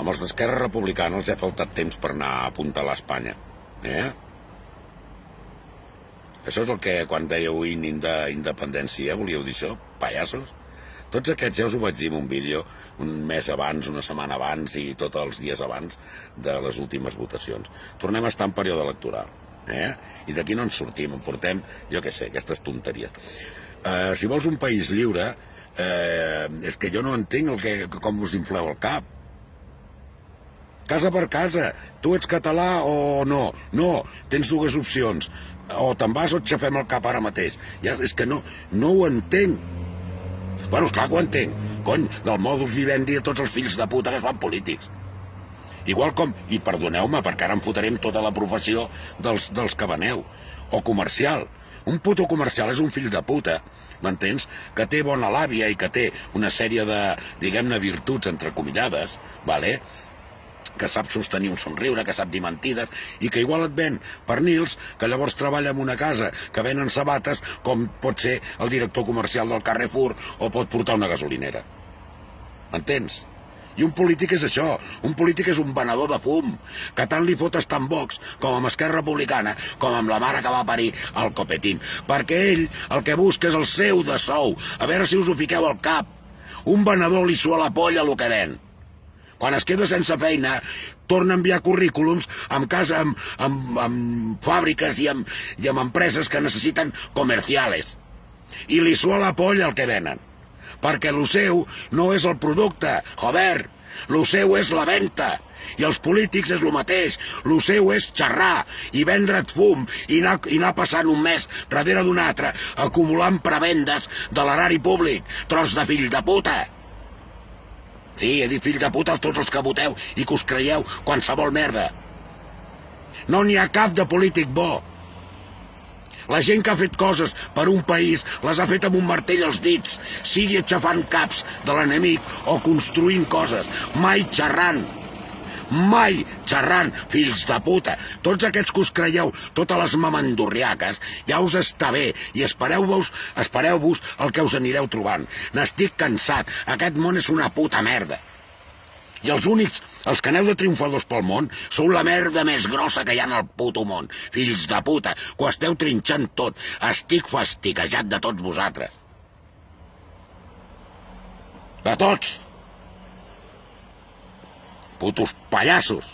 Amb els d'Esquerra Republicana els ha faltat temps per anar a apuntalar Espanya. Això és el que quan dèieu independència volíeu dir això, pallassos? Tots aquests ja us ho vaig dir en un vídeo un mes abans, una setmana abans i tots els dies abans de les últimes votacions. Tornem a estar en període electoral, i d'aquí no ens sortim, en portem, jo què sé, aquestes tonteries. Si vols un país lliure, és que jo no entenc com us infleu el cap. Casa per casa, tu ets català o no? No, tens dues opcions, o te'n vas o et xafem el cap ara mateix. Ja, és que no ho entenc. Bueno, esclar que ho entenc. Cony, del modus vivendi de tots els fills de puta que es fan polítics. Igual com, i perdoneu-me, perquè ara em fotrem tota la professió dels que veneu. O comercial. Un puto comercial és un fill de puta, m'entens? Que té bona làbia i que té una sèrie de, diguem-ne, virtuts entrecomillades, vale? Que sap sostenir un somriure, que sap dir mentides, i que igual et ven pernils, que llavors treballa en una casa que venen sabates, com pot ser el director comercial del Carrefour, o pot portar una gasolinera. M'entens? I un polític és això, un polític és un venedor de fum, que tant li fot estar amb Vox, com amb Esquerra Republicana, com amb la mare que va parir al Copetín, perquè ell el que busca és el seu de sou, a veure si us ho fiqueu al cap. Un venedor li sua la polla el que ven. Quan es queda sense feina, torna a enviar currículums amb fàbriques i amb empreses que necessiten comerciales. I li sua la polla el que venen. Perquè lo seu no és el producte, joder. Lo seu és la venta. I els polítics és lo mateix. Lo seu és xerrar i vendre't fum i anar passant un mes darrere d'un altre acumulant prebendes de l'erari públic. Tros de fill de puta. Sí, he dit fill de puta a tots els que voteu i que us creieu qualsevol merda. No n'hi ha cap de polític bo. La gent que ha fet coses per un país les ha fet amb un martell als dits, sigui aixafant caps de l'enemic o construint coses, mai xerrant. Mai xerrant, fills de puta. Tots aquests que us creieu totes les mamandorriaques, ja us està bé i espereu-vos el que us anireu trobant. N'estic cansat, aquest món és una puta merda. I els únics, els que aneu de triomfadors pel món, sou la merda més grossa que hi ha en el puto món. Fills de puta, que ho esteu trinxant tot. Estic fastiguejat de tots vosaltres. De tots. Putos pallassos.